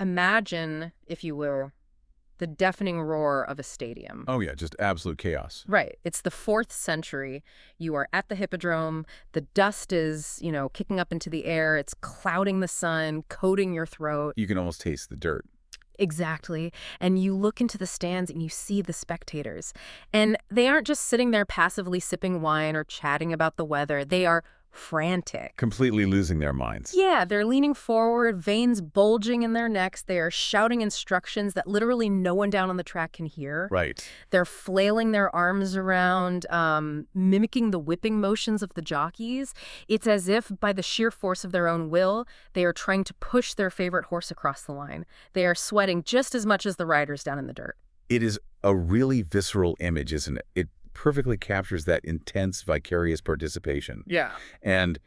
Imagine, if you will, the deafening roar of a stadium. Oh, yeah, just absolute chaos. Right. It's the 4th century. You are at the hippodrome. The dust is, kicking up into the air. It's clouding the sun, coating your throat. You can almost taste the dirt. Exactly. And you look into the stands and you see the spectators. And they aren't just sitting there passively sipping wine or chatting about the weather. They are frantic. Completely losing their minds. Yeah, they're leaning forward, veins bulging in their necks. They are shouting instructions that literally no one down on the track can hear. Right. They're flailing their arms around, mimicking the whipping motions of the jockeys. It's as if, by the sheer force of their own will, they are trying to push their favorite horse across the line. They are sweating just as much as the riders down in the dirt. It is a really visceral image, isn't it? It perfectly captures that intense, vicarious participation. Yeah. And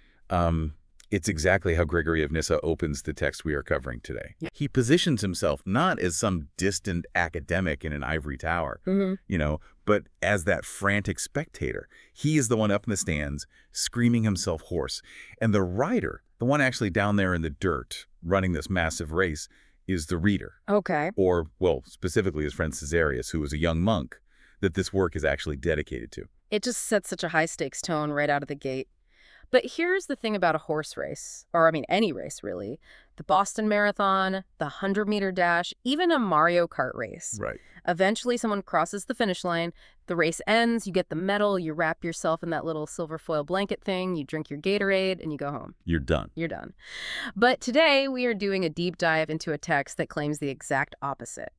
it's exactly how Gregory of Nyssa opens the text we are covering today. Yeah. He positions himself not as some distant academic in an ivory tower, but as that frantic spectator. He is the one up in the stands, screaming himself hoarse. And the rider, the one actually down there in the dirt, running this massive race, is the reader. Okay. Or, well, specifically his friend Caesarius, who was a young monk that this work is actually dedicated to. It just sets such a high-stakes tone right out of the gate. But here's the thing about a horse race, or any race, really. The Boston Marathon, the 100-meter dash, even a Mario Kart race. Right. Eventually, someone crosses the finish line, the race ends, you get the medal, you wrap yourself in that little silver foil blanket thing, you drink your Gatorade, and you go home. You're done. You're done. But today, we are doing a deep dive into a text that claims the exact opposite.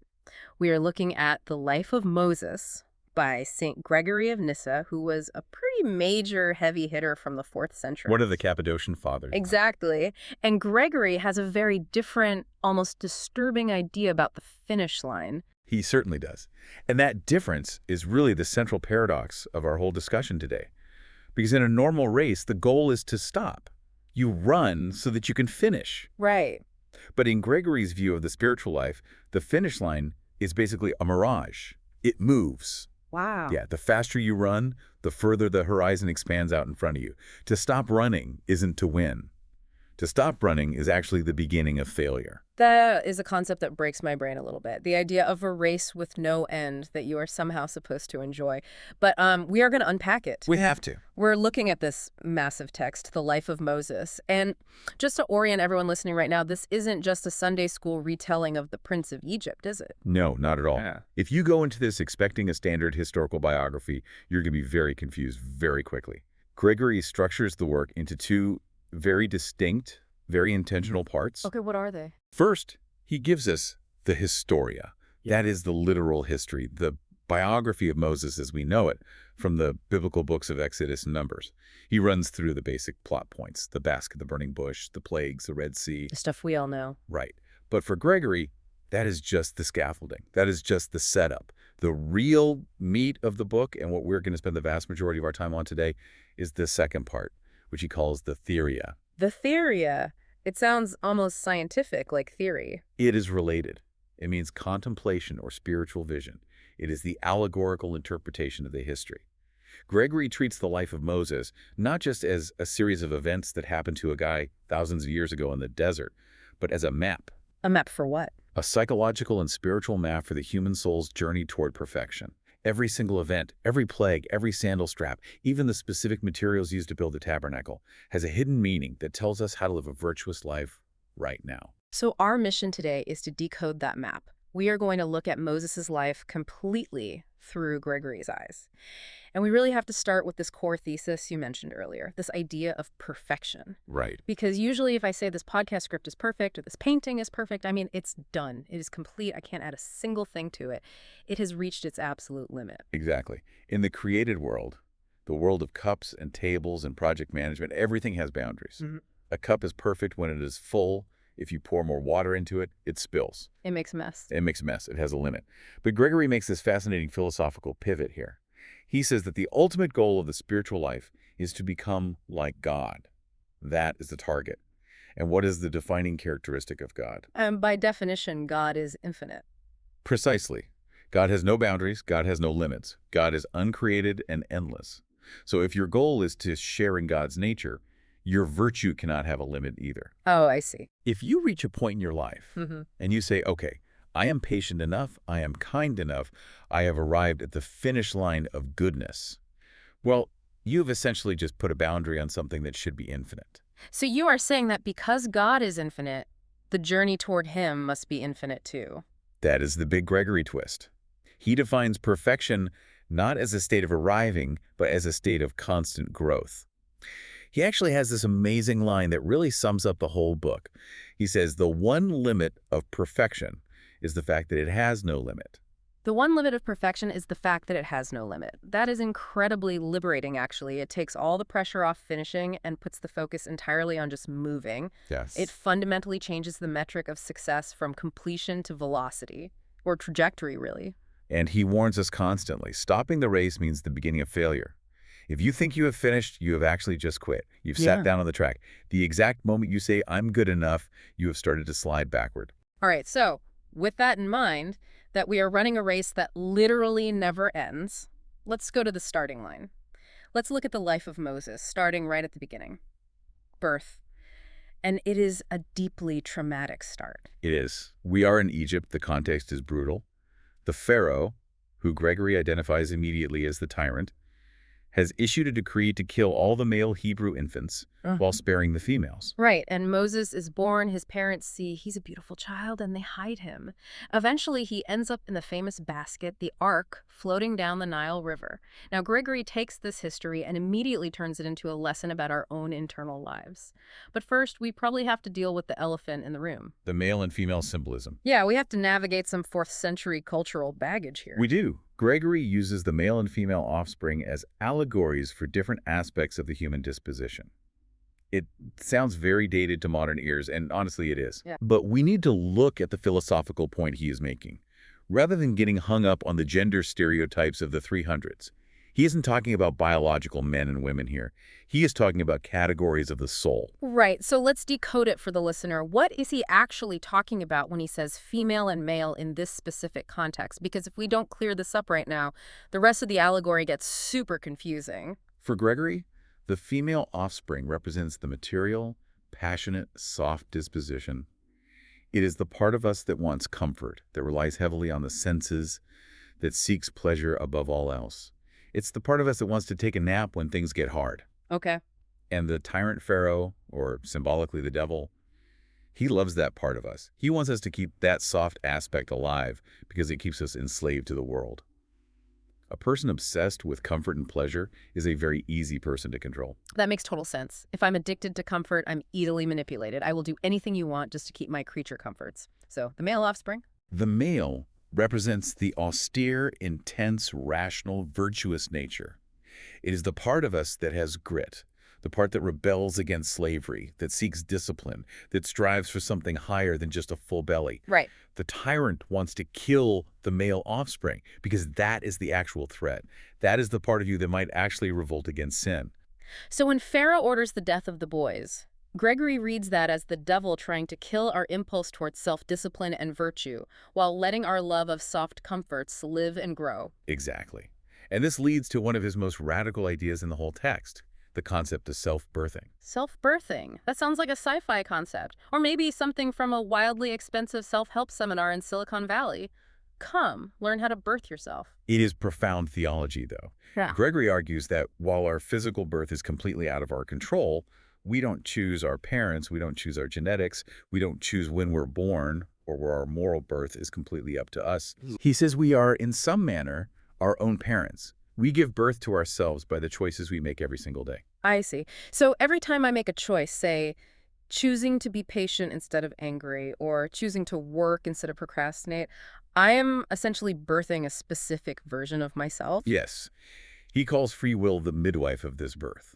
We are looking at the life of Moses by St. Gregory of Nyssa, who was a pretty major heavy hitter from the 4th century. One of the Cappadocian fathers. Exactly. And Gregory has a very different, almost disturbing idea about the finish line. He certainly does. And that difference is really the central paradox of our whole discussion today. Because in a normal race, the goal is to stop. You run so that you can finish. Right. But in Gregory's view of the spiritual life, the finish line is basically a mirage. It moves. Wow. Yeah, the faster you run, the further the horizon expands out in front of you. To stop running isn't to win. To stop running is actually the beginning of failure. That is a concept that breaks my brain a little bit. The idea of a race with no end that you are somehow supposed to enjoy. But we are going to unpack it. We have to. We're looking at this massive text, The Life of Moses. And just to orient everyone listening right now, this isn't just a Sunday school retelling of the Prince of Egypt, is it? No, not at all. Yeah. If you go into this expecting a standard historical biography, you're going to be very confused very quickly. Gregory structures the work into 2 very distinct, very intentional parts. Okay, what are they? First, he gives us the Historia. That is the literal history, the biography of Moses as we know it from the biblical books of Exodus and Numbers. He runs through the basic plot points, the basket, the burning bush, the plagues, the Red Sea. The stuff we all know. Right. But for Gregory, that is just the scaffolding. That is just the setup. The real meat of the book, and what we're going to spend the vast majority of our time on today, is the second part, which he calls the Theoria. The Theoria. It sounds almost scientific, like theory. It is related. It means contemplation or spiritual vision. It is the allegorical interpretation of the history. Gregory treats the life of Moses not just as a series of events that happened to a guy thousands of years ago in the desert, but as a map. A map for what? A psychological and spiritual map for the human soul's journey toward perfection. Every single event, every plague, every sandal strap, even the specific materials used to build the tabernacle, has a hidden meaning that tells us how to live a virtuous life right now. So our mission today is to decode that map. We are going to look at Moses' life completely through Gregory's eyes. And we really have to start with this core thesis you mentioned earlier, this idea of perfection. Right. Because usually if I say this podcast script is perfect or this painting is perfect, I mean, it's done. It is complete. I can't add a single thing to it. It has reached its absolute limit. Exactly. In the created world, the world of cups and tables and project management, everything has boundaries. Mm-hmm. A cup is perfect when it is full. If you pour more water into it, it spills. It makes a mess. It makes a mess. It has a limit. But Gregory makes this fascinating philosophical pivot here. He says that the ultimate goal of the spiritual life is to become like God. That is the target. And what is the defining characteristic of God? By definition, God is infinite. Precisely. God has no boundaries. God has no limits. God is uncreated and endless. So if your goal is to share in God's nature, your virtue cannot have a limit either. Oh, I see. If you reach a point in your life Mm-hmm. and you say, okay, I am patient enough, I am kind enough, I have arrived at the finish line of goodness, well, you've essentially just put a boundary on something that should be infinite. So you are saying that because God is infinite, the journey toward him must be infinite too. That is the big Gregory twist. He defines perfection not as a state of arriving, but as a state of constant growth. He actually has this amazing line that really sums up the whole book. He says, the one limit of perfection is the fact that it has no limit. The one limit of perfection is the fact that it has no limit. That is incredibly liberating, actually. It takes all the pressure off finishing and puts the focus entirely on just moving. Yes. It fundamentally changes the metric of success from completion to velocity, or trajectory, really. And he warns us constantly, stopping the race means the beginning of failure. If you think you have finished, you have actually just quit. You've sat down on the track. The exact moment you say, I'm good enough, you have started to slide backward. All right, so with that in mind, that we are running a race that literally never ends, let's go to the starting line. Let's look at the life of Moses, starting right at the beginning. Birth. And it is a deeply traumatic start. It is. We are in Egypt. The context is brutal. The Pharaoh, who Gregory identifies immediately as the tyrant, has issued a decree to kill all the male Hebrew infants while sparing the females. Right, and Moses is born, his parents see he's a beautiful child, and they hide him. Eventually, he ends up in the famous basket, the Ark, floating down the Nile River. Now, Gregory takes this history and immediately turns it into a lesson about our own internal lives. But first, we probably have to deal with the elephant in the room. The male and female symbolism. Yeah, we have to navigate some 4th century cultural baggage here. We do. Gregory uses the male and female offspring as allegories for different aspects of the human disposition. It sounds very dated to modern ears, and honestly it is. Yeah. But we need to look at the philosophical point he is making. Rather than getting hung up on the gender stereotypes of the 300s, he isn't talking about biological men and women here. He is talking about categories of the soul. Right, so let's decode it for the listener. What is he actually talking about when he says female and male in this specific context? Because if we don't clear this up right now, the rest of the allegory gets super confusing. For Gregory, the female offspring represents the material, passionate, soft disposition. It is the part of us that wants comfort, that relies heavily on the senses, that seeks pleasure above all else. It's the part of us that wants to take a nap when things get hard. Okay. And the tyrant pharaoh, or symbolically the devil, he loves that part of us. He wants us to keep that soft aspect alive because it keeps us enslaved to the world. A person obsessed with comfort and pleasure is a very easy person to control. That makes total sense. If I'm addicted to comfort, I'm easily manipulated. I will do anything you want just to keep my creature comforts. So, the male offspring? The male represents the austere, intense, rational, virtuous nature. It is the part of us that has grit, the part that rebels against slavery, that seeks discipline, that strives for something higher than just a full belly. Right. The tyrant wants to kill the male offspring because that is the actual threat. That is the part of you that might actually revolt against sin. So when Pharaoh orders the death of the boys, Gregory reads that as the devil trying to kill our impulse towards self-discipline and virtue, while letting our love of soft comforts live and grow. Exactly. And this leads to one of his most radical ideas in the whole text, the concept of self-birthing. Self-birthing? That sounds like a sci-fi concept. Or maybe something from a wildly expensive self-help seminar in Silicon Valley. Come, learn how to birth yourself. It is profound theology, though. Yeah. Gregory argues that while our physical birth is completely out of our control, we don't choose our parents, we don't choose our genetics, we don't choose when we're born, or where our moral birth is completely up to us. He says we are, in some manner, our own parents. We give birth to ourselves by the choices we make every single day. I see. So every time I make a choice, say, choosing to be patient instead of angry, or choosing to work instead of procrastinate, I am essentially birthing a specific version of myself. Yes. He calls free will the midwife of this birth.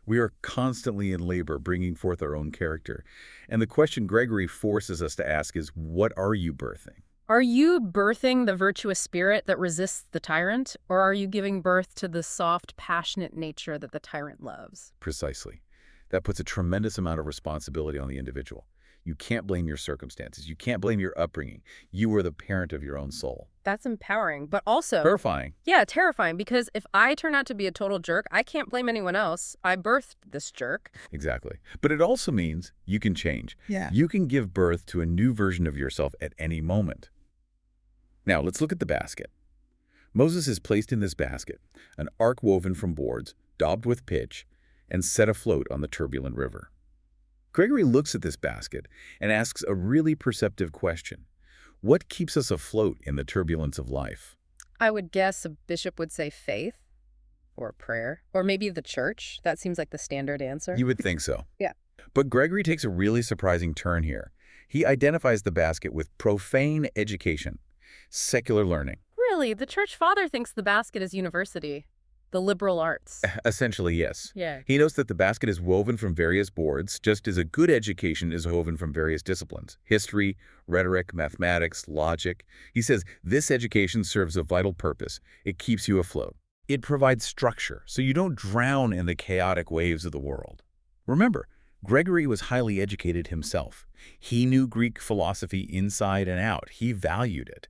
We are constantly in labor, bringing forth our own character. And the question Gregory forces us to ask is, what are you birthing? Are you birthing the virtuous spirit that resists the tyrant, or are you giving birth to the soft, passionate nature that the tyrant loves? Precisely. That puts a tremendous amount of responsibility on the individual. You can't blame your circumstances. You can't blame your upbringing. You are the parent of your own soul. That's empowering, but also, Terrifying. yeah, terrifying, because if I turn out to be a total jerk, I can't blame anyone else. I birthed this jerk. Exactly. But it also means you can change. Yeah. You can give birth to a new version of yourself at any moment. Now, let's look at the basket. Moses is placed in this basket, an ark woven from boards, daubed with pitch, and set afloat on the turbulent river. Gregory looks at this basket and asks a really perceptive question. What keeps us afloat in the turbulence of life? I would guess a bishop would say faith or prayer or maybe the church. That seems like the standard answer. You would think so. Yeah. But Gregory takes a really surprising turn here. He identifies the basket with profane education, secular learning. Really, the church father thinks the basket is university, the liberal arts. Essentially, yes. Yeah. He notes that the basket is woven from various boards, just as a good education is woven from various disciplines: history, rhetoric, mathematics, logic. He says this education serves a vital purpose. It keeps you afloat. It provides structure, so you don't drown in the chaotic waves of the world. Remember, Gregory was highly educated himself. He knew Greek philosophy inside and out. He valued it.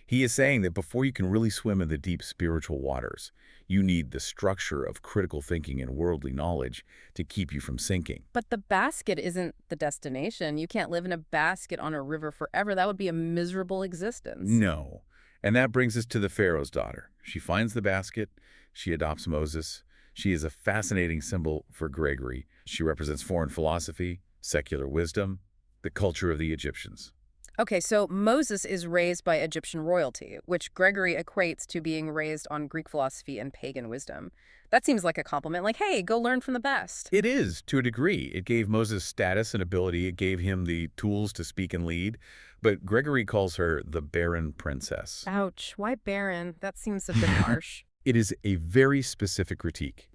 He is saying that before you can really swim in the deep spiritual waters, you need the structure of critical thinking and worldly knowledge to keep you from sinking. But the basket isn't the destination. You can't live in a basket on a river forever. That would be a miserable existence. No. And that brings us to the Pharaoh's daughter. She finds the basket. She adopts Moses. She is a fascinating symbol for Gregory. She represents foreign philosophy, secular wisdom, the culture of the Egyptians. Okay, so Moses is raised by Egyptian royalty, which Gregory equates to being raised on Greek philosophy and pagan wisdom. That seems like a compliment, like, hey, go learn from the best. It is, to a degree. It gave Moses status and ability. It gave him the tools to speak and lead. But Gregory calls her the barren princess. Ouch, why barren? That seems a bit harsh. It is a very specific critique.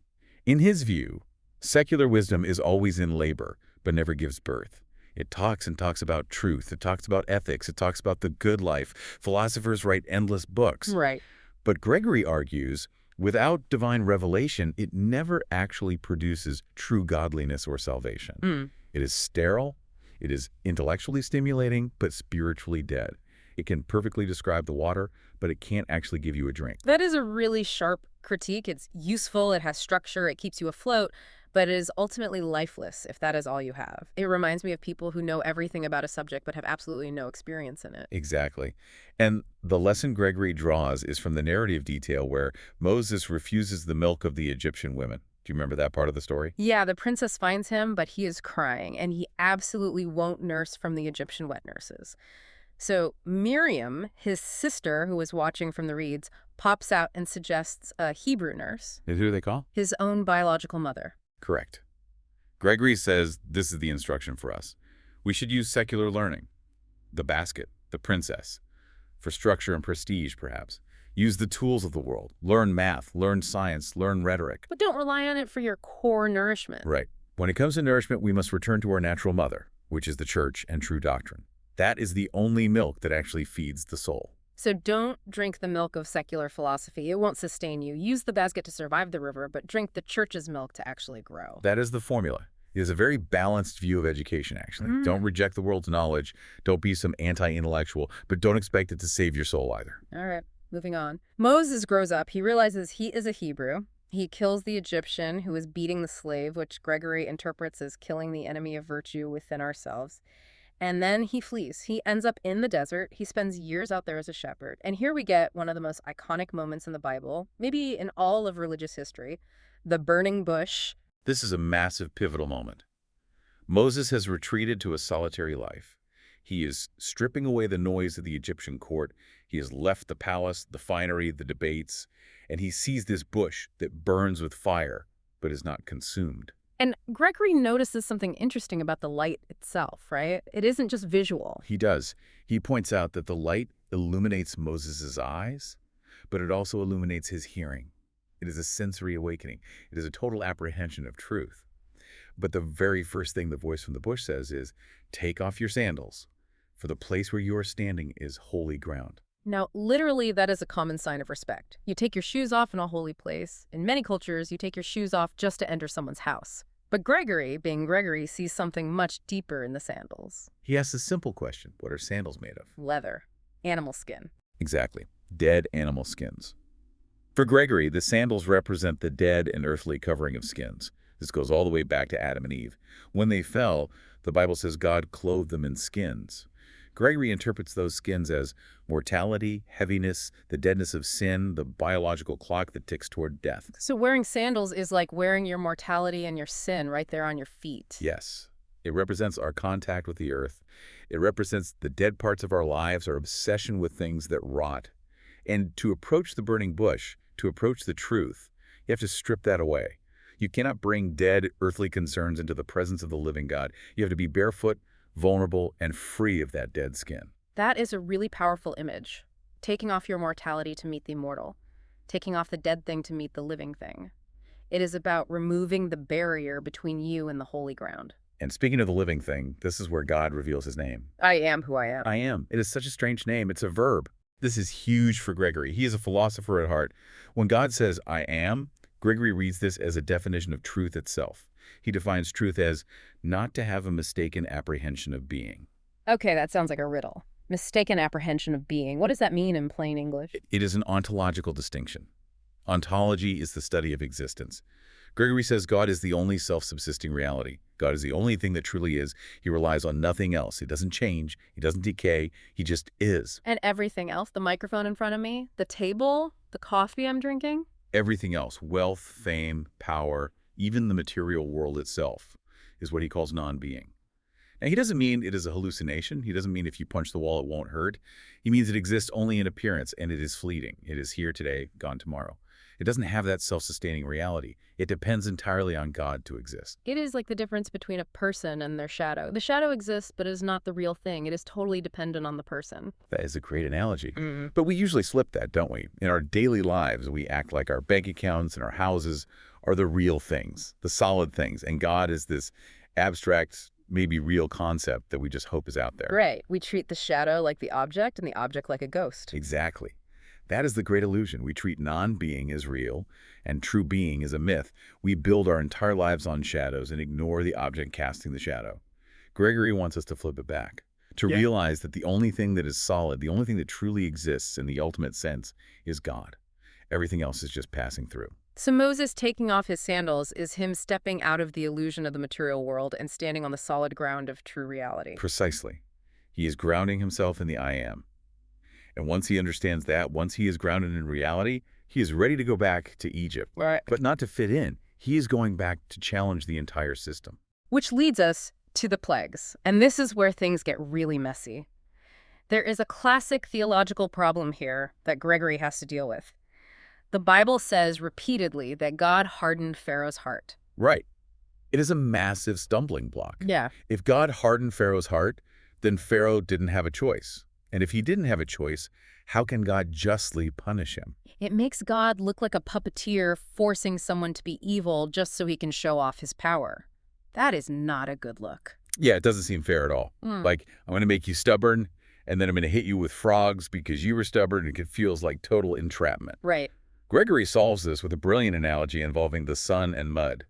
In his view, secular wisdom is always in labor, but never gives birth. It talks and talks about truth. It talks about ethics. It talks about the good life. Philosophers write endless books. Right. But Gregory argues, without divine revelation, it never actually produces true godliness or salvation. It is sterile. It is intellectually stimulating, but spiritually dead. It can perfectly describe the water, but it can't actually give you a drink. That is a really sharp critique. It's useful, it has structure, it keeps you afloat, but it is ultimately lifeless if that is all you have. It reminds me of people who know everything about a subject but have absolutely no experience in it. Exactly. And the lesson Gregory draws is from the narrative detail where Moses refuses the milk of the Egyptian women. Do you remember that part of the story? Yeah, the princess finds him, but he is crying, and he absolutely won't nurse from the Egyptian wet nurses. So Miriam, his sister, who was watching from the reeds, pops out and suggests a Hebrew nurse, Who do they call? his own biological mother. Correct. Gregory says this is the instruction for us. We should use secular learning, the basket, the princess, for structure and prestige, perhaps. Use the tools of the world. Learn math, learn science, learn rhetoric. But don't rely on it for your core nourishment. Right. When it comes to nourishment, we must return to our natural mother, which is the church and true doctrine. That is the only milk that actually feeds the soul. So don't drink the milk of secular philosophy. It won't sustain you. Use the basket to survive the river, but drink the church's milk to actually grow. That is the formula. It is a very balanced view of education, actually. Don't reject the world's knowledge. Don't be some anti-intellectual, but don't expect it to save your soul either. All right, moving on. Moses grows up. He realizes he is a Hebrew. He kills the Egyptian who is beating the slave, which Gregory interprets as killing the enemy of virtue within ourselves. And then he flees. He ends up in the desert. He spends years out there as a shepherd. And here we get one of the most iconic moments in the Bible, maybe in all of religious history, the burning bush. This is a massive pivotal moment. Moses has retreated to a solitary life. He is stripping away the noise of the Egyptian court. He has left the palace, the finery, the debates, and he sees this bush that burns with fire but is not consumed. And Gregory notices something interesting about the light itself, right? It isn't just visual. He does. He points out that the light illuminates Moses' eyes, but it also illuminates his hearing. It is a sensory awakening. It is a total apprehension of truth. But the very first thing the voice from the bush says is, take off your sandals, for the place where you are standing is holy ground. Now, literally, that is a common sign of respect. You take your shoes off in a holy place. In many cultures, you take your shoes off just to enter someone's house. But Gregory, being Gregory, sees something much deeper in the sandals. He asks a simple question: what are sandals made of? Leather. Animal skin. Exactly. Dead animal skins. For Gregory, the sandals represent the dead and earthly covering of skins. This goes all the way back to Adam and Eve. When they fell, the Bible says God clothed them in skins. Gregory interprets those skins as mortality, heaviness, the deadness of sin, the biological clock that ticks toward death. So wearing sandals is like wearing your mortality and your sin right there on your feet. Yes, it represents our contact with the earth. It represents the dead parts of our lives, our obsession with things that rot. And to approach the burning bush, to approach the truth, you have to strip that away. You cannot bring dead earthly concerns into the presence of the living God. You have to be barefoot, vulnerable, and free of that dead skin. That is a really powerful image. Taking off your mortality to meet the immortal. Taking off the dead thing to meet the living thing. It is about removing the barrier between you and the holy ground. And speaking of the living thing, this is where God reveals his name. I am who I am. I am. It is such a strange name. It's a verb. This is huge for Gregory. He is a philosopher at heart. When God says, I am, Gregory reads this as a definition of truth itself. He defines truth as not to have a mistaken apprehension of being. Okay, that sounds like a riddle. Mistaken apprehension of being. What does that mean in plain English? It is an ontological distinction. Ontology is the study of existence. Gregory says God is the only self-subsisting reality. God is the only thing that truly is. He relies on nothing else. He doesn't change. He doesn't decay. He just is. And everything else, the microphone in front of me, the table, the coffee I'm drinking? Everything else, wealth, fame, power, even the material world itself, is what he calls non-being. Now, he doesn't mean it is a hallucination. He doesn't mean if you punch the wall, it won't hurt. He means it exists only in appearance, and it is fleeting. It is here today, gone tomorrow. It doesn't have that self-sustaining reality. It depends entirely on God to exist. It is like the difference between a person and their shadow. The shadow exists, but is not the real thing. It is totally dependent on the person. That is a great analogy. But we usually slip that, don't we? In our daily lives, we act like our bank accounts and our houses are the real things, the solid things, and God is this abstract, maybe real concept that we just hope is out there. Right. We treat the shadow like the object and the object like a ghost. Exactly. That is the great illusion. We treat non-being as real and true being as a myth. We build our entire lives on shadows and ignore the object casting the shadow. Gregory wants us to flip it back, to realize that the only thing that is solid, the only thing that truly exists in the ultimate sense is God. Everything else is just passing through. So Moses taking off his sandals is him stepping out of the illusion of the material world and standing on the solid ground of true reality. Precisely. He is grounding himself in the I am. And once he understands that, once he is grounded in reality, he is ready to go back to Egypt. Right. But not to fit in. He is going back to challenge the entire system. Which leads us to the plagues. And this is where things get really messy. There is a classic theological problem here that Gregory has to deal with. The Bible says repeatedly that God hardened Pharaoh's heart. Right. It is a massive stumbling block. Yeah. If God hardened Pharaoh's heart, then Pharaoh didn't have a choice. And if he didn't have a choice, how can God justly punish him? It makes God look like a puppeteer forcing someone to be evil just so he can show off his power. That is not a good look. Yeah, it doesn't seem fair at all. Like, I'm going to make you stubborn, and then I'm going to hit you with frogs because you were stubborn, and it feels like total entrapment. Right. Gregory solves this with a brilliant analogy involving the sun and mud.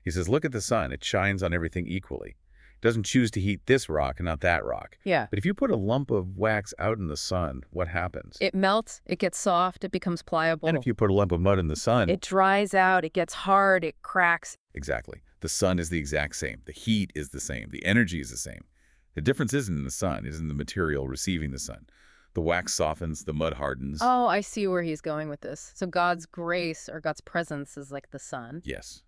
He says, look at the sun. It shines on everything equally. It doesn't choose to heat this rock and not that rock. Yeah. But if you put a lump of wax out in the sun, what happens? It melts, it gets soft, it becomes pliable. And if you put a lump of mud in the sun... It dries out, it gets hard, it cracks. Exactly. The sun is the exact same. The heat is the same. The energy is the same. The difference isn't in the sun. It is in the material receiving the sun. The wax softens, the mud hardens. Oh, I see where he's going with this. So God's grace or God's presence is like the sun. Yes.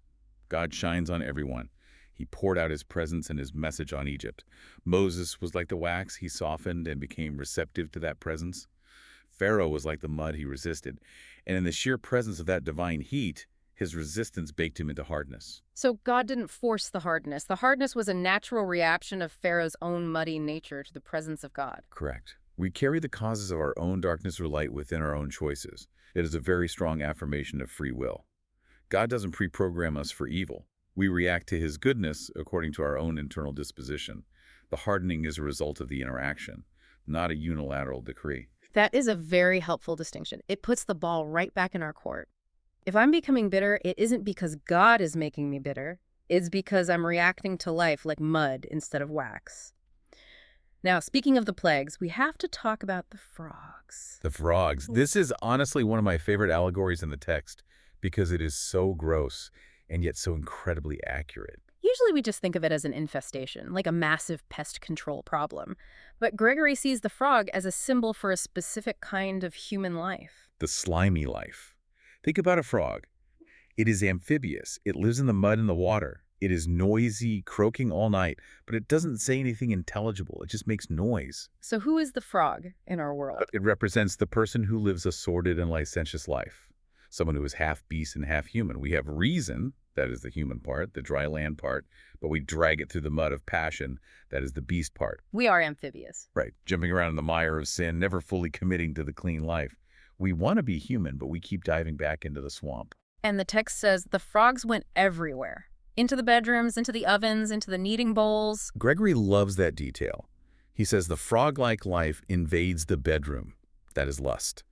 God shines on everyone. He poured out his presence and his message on Egypt. Moses was like the wax. He softened and became receptive to that presence. Pharaoh was like the mud he resisted. And in the sheer presence of that divine heat, his resistance baked him into hardness. So God didn't force the hardness. The hardness was a natural reaction of Pharaoh's own muddy nature to the presence of God. Correct. We carry the causes of our own darkness or light within our own choices. It is a very strong affirmation of free will. God doesn't pre-program us for evil. We react to his goodness according to our own internal disposition. The hardening is a result of the interaction, not a unilateral decree. That is a very helpful distinction. It puts the ball right back in our court. If I'm becoming bitter, it isn't because God is making me bitter. is because I'm reacting to life like mud instead of wax. Now, speaking of the plagues, we have to talk about the frogs. The frogs. This is honestly one of my favorite allegories in the text because it is so gross and yet so incredibly accurate. Usually we just think of it as an infestation, like a massive pest control problem. But Gregory sees the frog as a symbol for a specific kind of human life. The slimy life. Think about a frog. It is amphibious. It lives in the mud and the water. It is noisy, croaking all night, but it doesn't say anything intelligible. It just makes noise. So who is the frog in our world? It represents the person who lives a sordid and licentious life. Someone who is half beast and half human. We have reason, that is the human part, the dry land part, but we drag it through the mud of passion, that is the beast part. We are amphibious. Right, jumping around in the mire of sin, never fully committing to the clean life. We want to be human, but we keep diving back into the swamp. And the text says the frogs went everywhere. Into the bedrooms, into the ovens, into the kneading bowls. Gregory loves that detail. He says the frog-like life invades the bedroom, that is lust.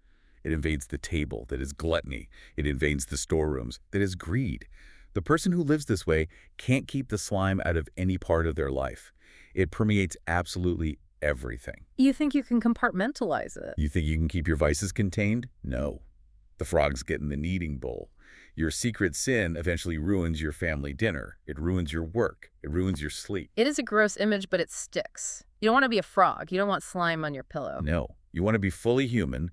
It invades the table, that is gluttony. It invades the storerooms, that is greed. The person who lives this way can't keep the slime out of any part of their life. It permeates absolutely everything. You think you can compartmentalize it? You think you can keep your vices contained? No. The frogs get in the kneading bowl. Your secret sin eventually ruins your family dinner. It ruins your work. It ruins your sleep. It is a gross image, but it sticks. You don't want to be a frog. You don't want slime on your pillow. No. You want to be fully human,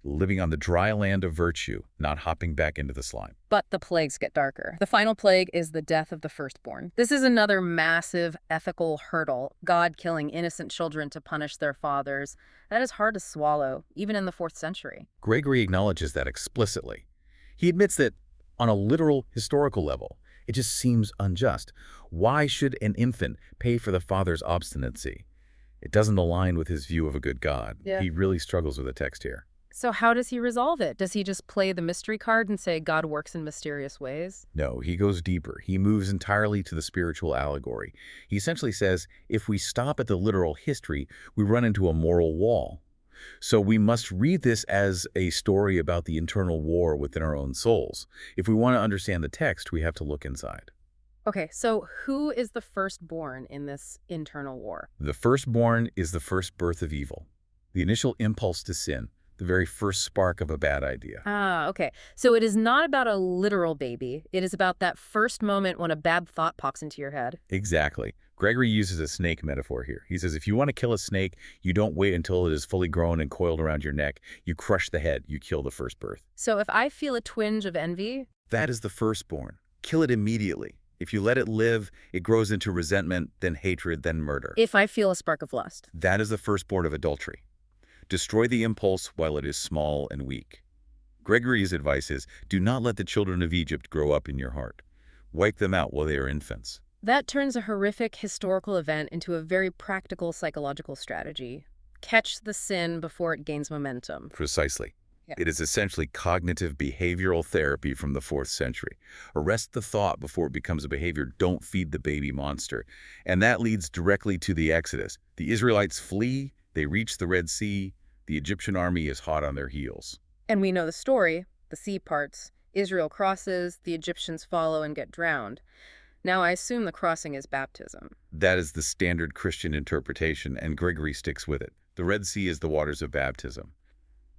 living on the dry land of virtue, not hopping back into the slime. But the plagues get darker. The final plague is the death of the firstborn. This is another massive ethical hurdle, God killing innocent children to punish their fathers. That is hard to swallow, even in the 4th century. Gregory acknowledges that explicitly. He admits that on a literal historical level, it just seems unjust. Why should an infant pay for the father's obstinacy? It doesn't align with his view of a good God. Yeah. He really struggles with the text here. So how does he resolve it? Does he just play the mystery card and say God works in mysterious ways? No, he goes deeper. He moves entirely to the spiritual allegory. He essentially says, if we stop at the literal history, we run into a moral wall. So we must read this as a story about the internal war within our own souls. If we want to understand the text, we have to look inside. Okay, so who is the firstborn in this internal war? The firstborn is the first birth of evil, the initial impulse to sin, the very first spark of a bad idea. Ah, okay. So it is not about a literal baby. It is about that first moment when a bad thought pops into your head. Exactly. Gregory uses a snake metaphor here. He says, if you want to kill a snake, you don't wait until it is fully grown and coiled around your neck. You crush the head. You kill the first birth. So if I feel a twinge of envy, That is the firstborn. Kill it immediately. If you let it live, it grows into resentment, then hatred, then murder. if I feel a spark of lust. That is the firstborn of adultery. Destroy the impulse while it is small and weak. Gregory's advice is, do not let the children of Egypt grow up in your heart. Wipe them out while they are infants. That turns a horrific historical event into a very practical psychological strategy. Catch the sin before it gains momentum. Precisely. Yeah. It is essentially cognitive behavioral therapy from the 4th century. Arrest the thought before it becomes a behavior. Don't feed the baby monster. And that leads directly to the Exodus. The Israelites flee. They reach the Red Sea. The Egyptian army is hot on their heels. And we know the story, the sea parts. Israel crosses, the Egyptians follow and get drowned. Now, I assume the crossing is baptism. That is the standard Christian interpretation, and Gregory sticks with it. The Red Sea is the waters of baptism.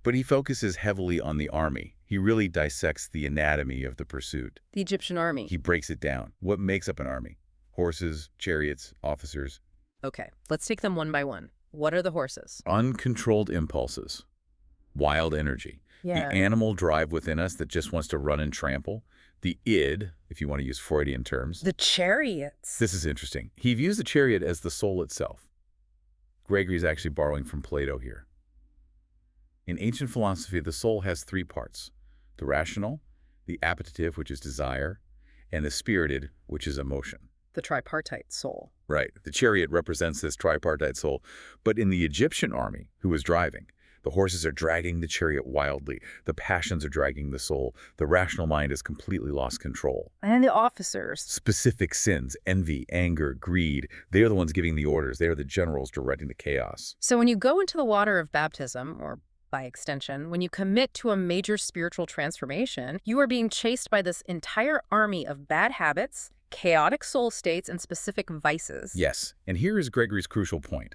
But he focuses heavily on the army. He really dissects the anatomy of the pursuit. The Egyptian army. He breaks it down. What makes up an army? Horses, chariots, officers. Okay, let's take them one by one. What are the horses? Uncontrolled impulses. Wild energy. Yeah. The animal drive within us that just wants to run and trample. The id, if you want to use Freudian terms. The chariots. This is interesting. He views the chariot as the soul itself. Gregory's actually borrowing from Plato here. In ancient philosophy, the soul has 3 parts. The rational, the appetitive, which is desire, and the spirited, which is emotion. The tripartite soul. Right. The chariot represents this tripartite soul. But in the Egyptian army, who was driving, the horses are dragging the chariot wildly. The passions are dragging the soul. The rational mind has completely lost control. And the officers. Specific sins, envy, anger, greed, they are the ones giving the orders. They are the generals directing the chaos. So when you go into the water of baptism, or by extension, when you commit to a major spiritual transformation, you are being chased by this entire army of bad habits chaotic soul states and specific vices. Yes, and here is Gregory's crucial point.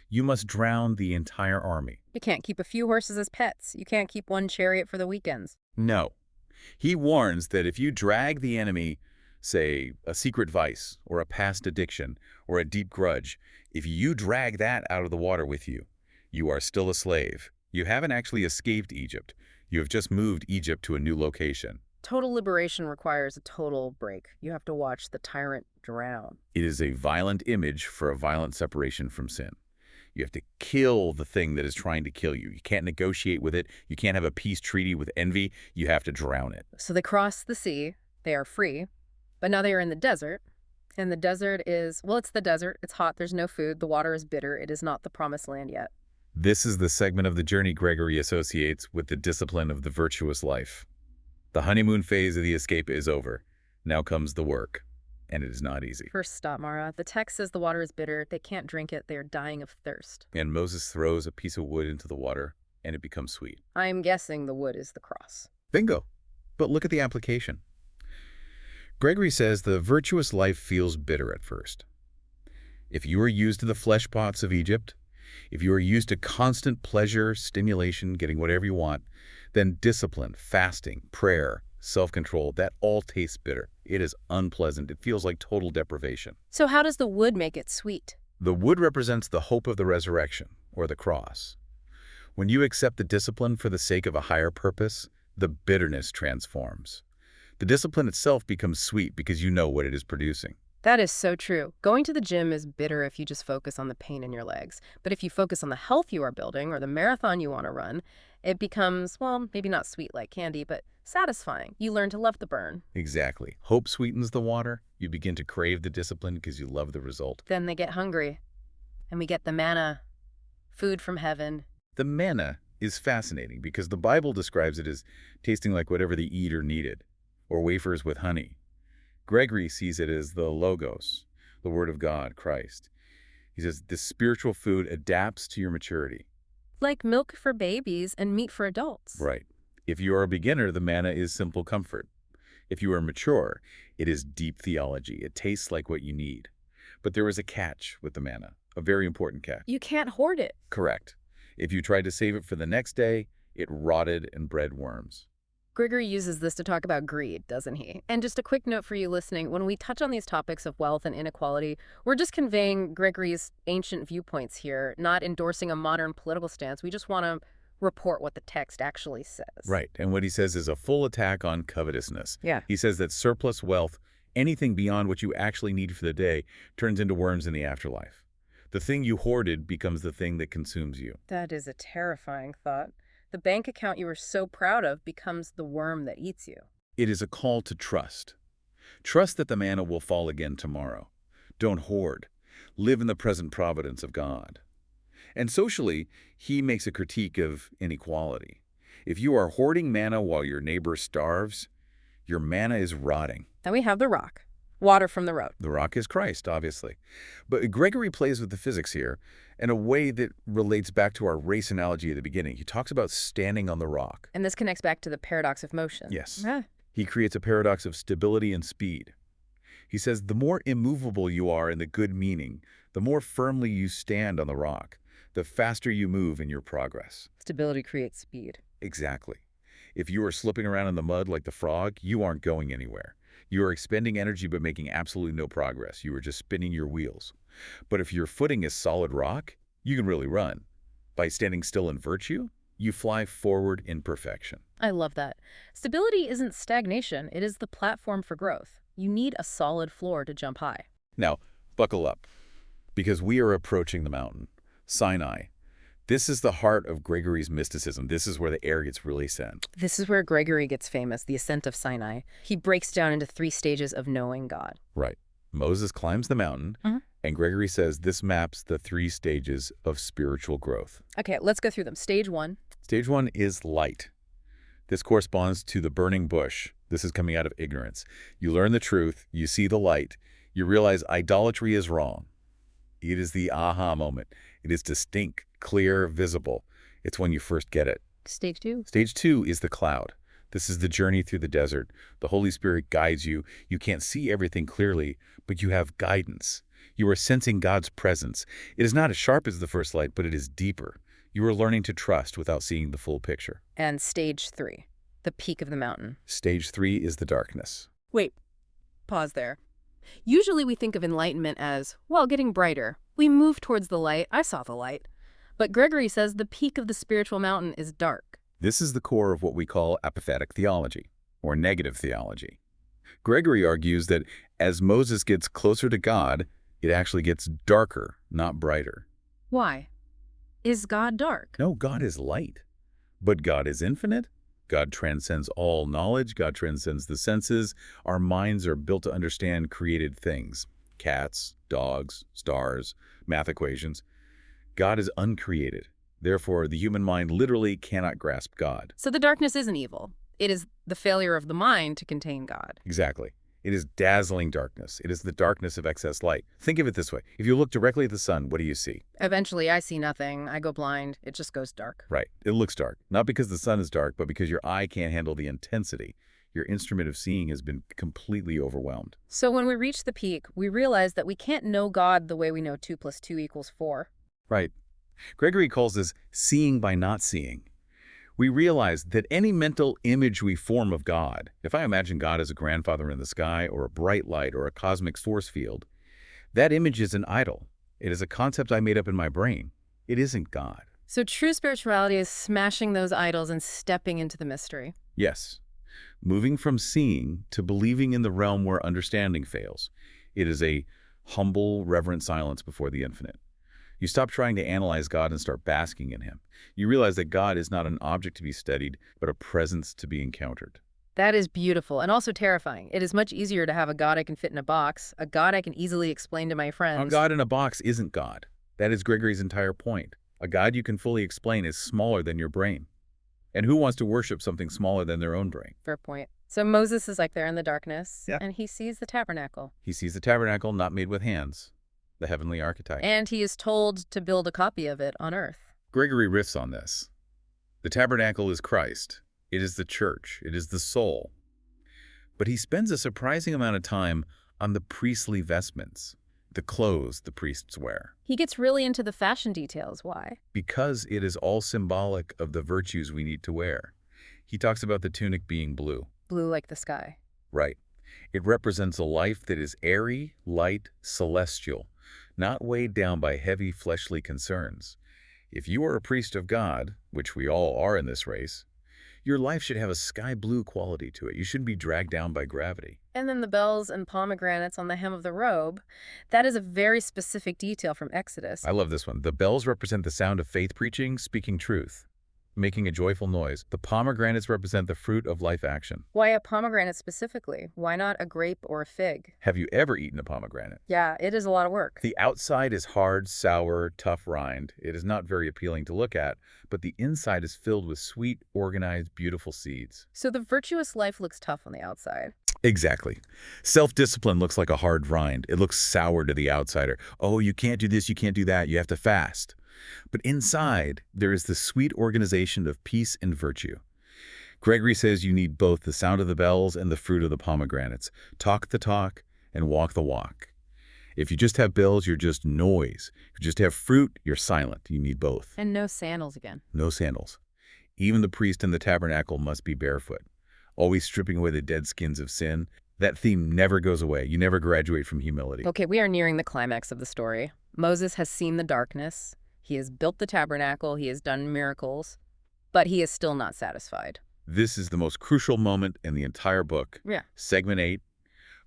You must drown the entire army. You can't keep a few horses as pets. You can't keep one chariot for the weekends. No. He warns that if you drag the enemy, say, a secret vice or a past addiction or a deep grudge, if you drag that out of the water with you, you are still a slave. You haven't actually escaped Egypt. You have just moved Egypt to a new location. Total liberation requires a total break. You have to watch the tyrant drown. It is a violent image for a violent separation from sin. You have to kill the thing that is trying to kill you. You can't negotiate with it. You can't have a peace treaty with envy. You have to drown it. So they cross the sea. They are free. But now they are in the desert. And the desert is, well, it's the desert. It's hot. There's no food. The water is bitter. It is not the promised land yet. This is the segment of the journey Gregory associates with the discipline of the virtuous life. The honeymoon phase of the escape is over. Now comes the work. And it is not easy. First stop, Mara. The text says the water is bitter. They can't drink it. They are dying of thirst. And Moses throws a piece of wood into the water, and it becomes sweet. I'm guessing the wood is the cross. Bingo. But look at the application. Gregory says the virtuous life feels bitter at first. If you are used to the flesh pots of Egypt, if you are used to constant pleasure, stimulation, getting whatever you want, then discipline, fasting, prayer, self-control, that all tastes bitter. It is unpleasant. It feels like total deprivation. So how does the wood make it sweet? The wood represents the hope of the resurrection, or the cross. When you accept the discipline for the sake of a higher purpose, the bitterness transforms. The discipline itself becomes sweet because you know what it is producing. That is so true. Going to the gym is bitter if you just focus on the pain in your legs. But if you focus on the health you are building or the marathon you want to run, it becomes, well, maybe not sweet like candy, but satisfying. You learn to love the burn. Exactly. Hope sweetens the water. You begin to crave the discipline because you love the result. Then they get hungry, and we get the manna, food from heaven. The manna is fascinating because the Bible describes it as tasting like whatever the eater needed, or wafers with honey. Gregory sees it as the Logos, the Word of God, Christ. He says this spiritual food adapts to your maturity. Like milk for babies and meat for adults. Right. If you are a beginner, the manna is simple comfort. If you are mature, it is deep theology. It tastes like what you need. But there is a catch with the manna, a very important catch. You can't hoard it. Correct. If you tried to save it for the next day, it rotted and bred worms. Gregory uses this to talk about greed, doesn't he? And just a quick note for you listening, when we touch on these topics of wealth and inequality, we're just conveying Gregory's ancient viewpoints here, not endorsing a modern political stance. We just want to report what the text actually says. Right, and what he says is a full attack on covetousness. Yeah. He says that surplus wealth, anything beyond what you actually need for the day, turns into worms in the afterlife. The thing you hoarded becomes the thing that consumes you. That is a terrifying thought. The bank account you were so proud of becomes the worm that eats you. It is a call to trust. Trust that the manna will fall again tomorrow. Don't hoard. Live in the present providence of God. And socially, he makes a critique of inequality. If you are hoarding manna while your neighbor starves, your manna is rotting. Then we have the rock. Water from the road. The rock is Christ, obviously. But Gregory plays with the physics here in a way that relates back to our race analogy at the beginning. He talks about standing on the rock. And this connects back to the paradox of motion. Yes. Ah. He creates a paradox of stability and speed. He says the more immovable you are in the good meaning, the more firmly you stand on the rock, the faster you move in your progress. Stability creates speed. Exactly. If you are slipping around in the mud like the frog, you aren't going anywhere. You are expending energy but making absolutely no progress. You are just spinning your wheels. But if your footing is solid rock, you can really run. By standing still in virtue, you fly forward in perfection. I love that. Stability isn't stagnation. It is the platform for growth. You need a solid floor to jump high. Now, buckle up, because we are approaching the mountain, Sinai. This is the heart of Gregory's mysticism. This is where the air gets really thin. This is where Gregory gets famous, the ascent of Sinai. He breaks down into 3 stages of knowing God. Right. Moses climbs the mountain, and Gregory says this maps the 3 stages of spiritual growth. Okay, let's go through them. Stage 1. Stage 1 is light. This corresponds to the burning bush. This is coming out of ignorance. You learn the truth, you see the light, you realize idolatry is wrong. It is the aha moment. It is distinct, clear, visible. It's when you first get it. Stage 2. Stage 2 is the cloud. This is the journey through the desert. The Holy Spirit guides you. You can't see everything clearly, but you have guidance. You are sensing God's presence. It is not as sharp as the first light, but it is deeper. You are learning to trust without seeing the full picture. And stage 3, the peak of the mountain. Stage 3 is the darkness. Wait, pause there. Usually we think of enlightenment as, well, getting brighter. We move towards the light. I saw the light. But Gregory says the peak of the spiritual mountain is dark. This is the core of what we call apophatic theology, or negative theology. Gregory argues that as Moses gets closer to God, it actually gets darker, not brighter. Why? Is God dark? No, God is light. But God is infinite. God transcends all knowledge. God transcends the senses. Our minds are built to understand created things. Cats, dogs, stars, math equations. God is uncreated. Therefore, the human mind literally cannot grasp God. So the darkness isn't evil. It is the failure of the mind to contain God. Exactly. It is dazzling darkness. It is the darkness of excess light. Think of it this way. If you look directly at the sun, what do you see? Eventually, I see nothing. I go blind. It just goes dark. Right. It looks dark. Not because the sun is dark, but because your eye can't handle the intensity. Your instrument of seeing has been completely overwhelmed. So when we reach the peak, we realize that we can't know God the way we know 2 + 2 = 4. Right. Gregory calls this seeing by not seeing. We realize that any mental image we form of God, if I imagine God as a grandfather in the sky or a bright light or a cosmic force field, that image is an idol. It is a concept I made up in my brain. It isn't God. So true spirituality is smashing those idols and stepping into the mystery. Yes. Moving from seeing to believing in the realm where understanding fails. It is a humble, reverent silence before the infinite. You stop trying to analyze God and start basking in him. You realize that God is not an object to be studied, but a presence to be encountered. That is beautiful and also terrifying. It is much easier to have a God I can fit in a box, a God I can easily explain to my friends. A God in a box isn't God. That is Gregory's entire point. A God you can fully explain is smaller than your brain. And who wants to worship something smaller than their own brain? Fair point. So Moses is like there in the darkness, Yeah. and he sees the tabernacle. He sees the tabernacle not made with hands, the heavenly archetype. And he is told to build a copy of it on earth. Gregory riffs on this. The tabernacle is Christ. It is the church. It is the soul. But he spends a surprising amount of time on the priestly vestments, the clothes the priests wear, He gets really into the fashion details. Why? because it is all symbolic of the virtues we need to wear. He talks about the tunic being blue. Blue like the sky. Right. It represents a life that is airy, light, celestial, not weighed down by heavy fleshly concerns. If you are a priest of God, which we all are in this race, your life should have a sky blue quality to it. You shouldn't be dragged down by gravity. And then the bells and pomegranates on the hem of the robe. That is a very specific detail from Exodus. I love this one. The bells represent the sound of faith preaching, speaking truth, making a joyful noise. The pomegranates represent the fruit of life action. Why a pomegranate specifically? Why not a grape or a fig? Have you ever eaten a pomegranate? Yeah, it is a lot of work. The outside is hard, sour, tough rind. It is not very appealing to look at, but the inside is filled with sweet, organized, beautiful seeds. So the virtuous life looks tough on the outside. Exactly. Self-discipline looks like a hard rind. It looks sour to the outsider. Oh, you can't do this, you can't do that, you have to fast. But inside, there is the sweet organization of peace and virtue. Gregory says you need both the sound of the bells and the fruit of the pomegranates. Talk the talk and walk the walk. If you just have bells, you're just noise. If you just have fruit, you're silent. You need both. And no sandals again. No sandals. Even the priest in the tabernacle must be barefoot, always stripping away the dead skins of sin. That theme never goes away. You never graduate from humility. Okay, we are nearing the climax of the story. Moses has seen the darkness. He has built the tabernacle. He has done miracles. But he is still not satisfied. This is the most crucial moment in the entire book. Yeah. Segment 8,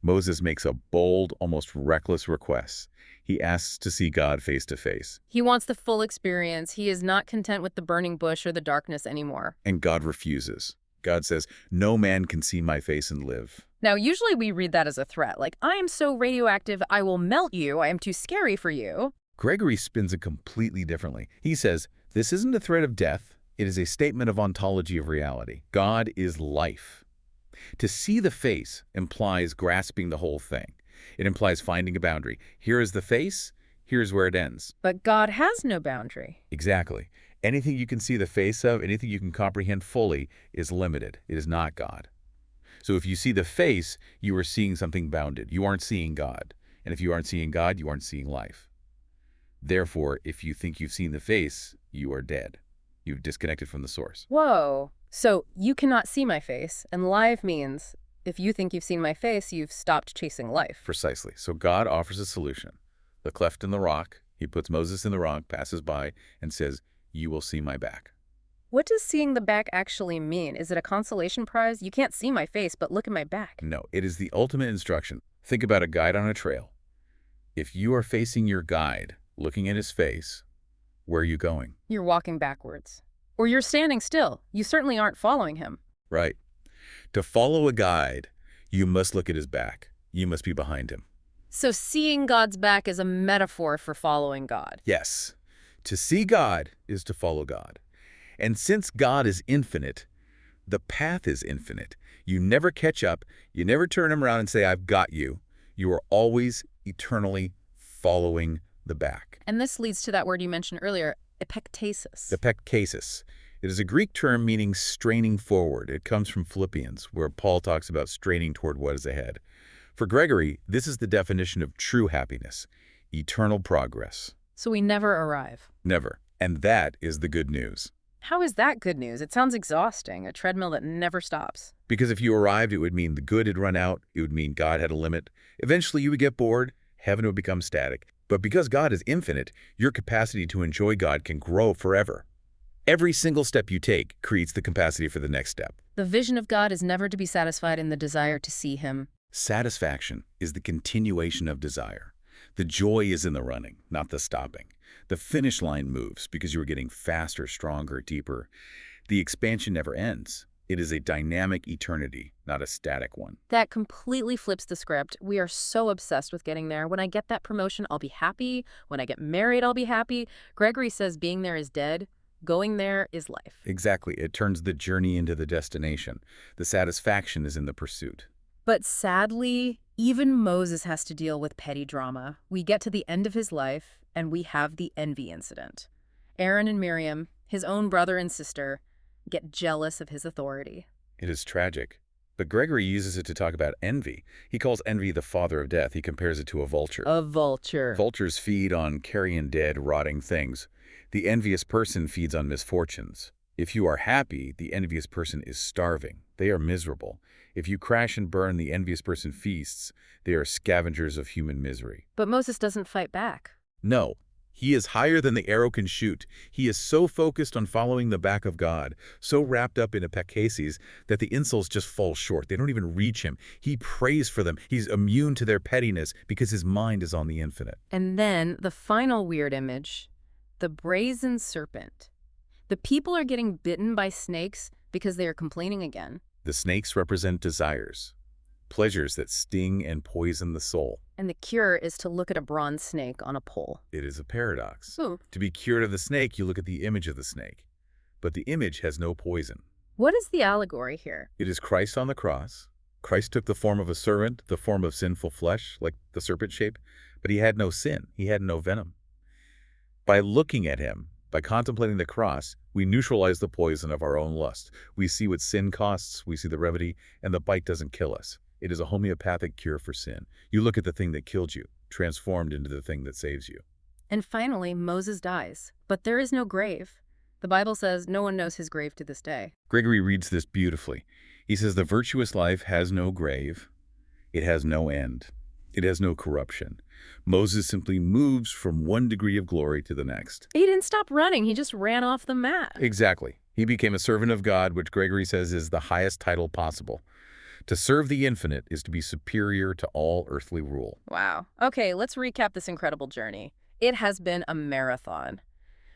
Moses makes a bold, almost reckless request. He asks to see God face to face. He wants the full experience. He is not content with the burning bush or the darkness anymore. And God refuses. God says, "No man can see my face and live." Now, usually we read that as a threat, like, I am so radioactive, I will melt you, I am too scary for you. Gregory spins it completely differently. He says, this isn't a threat of death. It is a statement of ontology of reality. God is life. To see the face implies grasping the whole thing. It implies finding a boundary. Here is the face, here's where it ends. But God has no boundary. Exactly. Anything you can see the face of, anything you can comprehend fully, is limited. It is not God. So if you see the face, you are seeing something bounded. You aren't seeing God. And if you aren't seeing God, you aren't seeing life. Therefore, if you think you've seen the face, you are dead. You've disconnected from the source. Whoa. So you cannot see my face, and live means if you think you've seen my face, you've stopped chasing life. Precisely. So God offers a solution. The cleft in the rock, he puts Moses in the rock, passes by, and says, "You will see my back." What does seeing the back actually mean? Is it a consolation prize? You can't see my face, but look at my back. No, it is the ultimate instruction. Think about a guide on a trail. If you are facing your guide, looking at his face, where are you going? You're walking backwards. Or you're standing still. You certainly aren't following him. Right. To follow a guide, you must look at his back. You must be behind him. So seeing God's back is a metaphor for following God. Yes. To see God is to follow God. And since God is infinite, the path is infinite. You never catch up. You never turn him around and say, "I've got you." You are always eternally following the back. And this leads to that word you mentioned earlier, epektasis. Epektasis. It is a Greek term meaning straining forward. It comes from Philippians, where Paul talks about straining toward what is ahead. For Gregory, this is the definition of true happiness, eternal progress. So we never arrive. Never. And that is the good news. How is that good news? It sounds exhausting, a treadmill that never stops. Because if you arrived, it would mean the good had run out. It would mean God had a limit. Eventually, you would get bored. Heaven would become static. But because God is infinite, your capacity to enjoy God can grow forever. Every single step you take creates the capacity for the next step. The vision of God is never to be satisfied in the desire to see him. Satisfaction is the continuation of desire. The joy is in the running, not the stopping. The finish line moves because you are getting faster, stronger, deeper. The expansion never ends. It is a dynamic eternity, not a static one. That completely flips the script. We are so obsessed with getting there. When I get that promotion, I'll be happy. When I get married, I'll be happy. Gregory says being there is dead. Going there is life. Exactly. It turns the journey into the destination. The satisfaction is in the pursuit. But sadly, even Moses has to deal with petty drama. We get to the end of his life, and we have the envy incident. Aaron and Miriam, his own brother and sister, get jealous of his authority. It is tragic. But Gregory uses it to talk about envy. He calls envy the father of death. He compares it to a vulture. A vulture. Vultures feed on carrion dead, rotting things. The envious person feeds on misfortunes. If you are happy, the envious person is starving. They are miserable. If you crash and burn, the envious person feasts. They are scavengers of human misery. But Moses doesn't fight back. No. He is higher than the arrow can shoot. He is so focused on following the back of God, so wrapped up in epektasis, that the insults just fall short. They don't even reach him. He prays for them. He's immune to their pettiness because his mind is on the infinite. And then the final weird image, the brazen serpent. The people are getting bitten by snakes because they are complaining again. The snakes represent desires, pleasures that sting and poison the soul. And the cure is to look at a bronze snake on a pole. It is a paradox. Ooh. To be cured of the snake, you look at the image of the snake. But the image has no poison. What is the allegory here? It is Christ on the cross. Christ took the form of a servant, the form of sinful flesh, like the serpent shape, but he had no sin. He had no venom. By looking at him, by contemplating the cross, we neutralize the poison of our own lust. We see what sin costs, we see the remedy, and the bite doesn't kill us. It is a homeopathic cure for sin. You look at the thing that killed you, transformed into the thing that saves you. And finally, Moses dies. But there is no grave. The Bible says no one knows his grave to this day. Gregory reads this beautifully. He says the virtuous life has no grave. It has no end. It has no corruption. Moses simply moves from one degree of glory to the next. He didn't stop running. He just ran off the mat. Exactly. He became a servant of God, which Gregory says is the highest title possible. To serve the infinite is to be superior to all earthly rule. Wow. Okay, let's recap this incredible journey. It has been a marathon.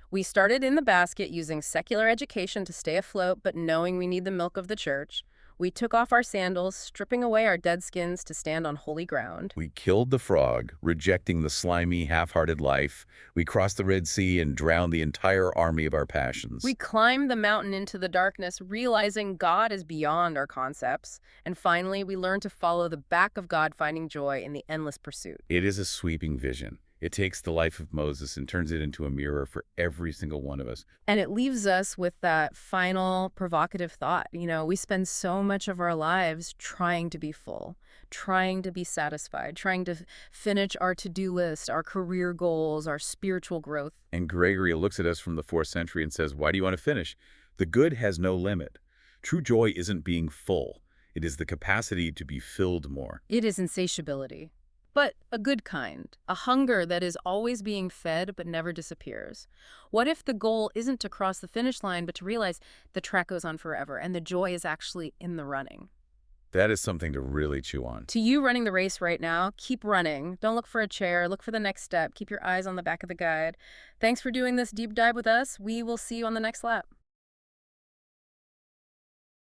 We started in the basket using secular education to stay afloat, but knowing we need the milk of the church. We took off our sandals, stripping away our dead skins to stand on holy ground. We killed the frog, rejecting the slimy, half-hearted life. We crossed the Red Sea and drowned the entire army of our passions. We climbed the mountain into the darkness, realizing God is beyond our concepts. And finally, we learned to follow the back of God, finding joy in the endless pursuit. It is a sweeping vision. It takes the life of Moses and turns it into a mirror for every single one of us. And it leaves us with that final provocative thought. We spend so much of our lives trying to be full, trying to be satisfied, trying to finish our to-do list, our career goals, our spiritual growth. And Gregory looks at us from the 4th century and says, why do you want to finish? The good has no limit. True joy isn't being full. It is the capacity to be filled more. It is insatiability, but a good kind, a hunger that is always being fed but never disappears. What if the goal isn't to cross the finish line, but to realize the track goes on forever and the joy is actually in the running? That is something to really chew on. To you running the race right now, keep running. Don't look for a chair. Look for the next step. Keep your eyes on the back of the guide. Thanks for doing this deep dive with us. We will see you on the next lap.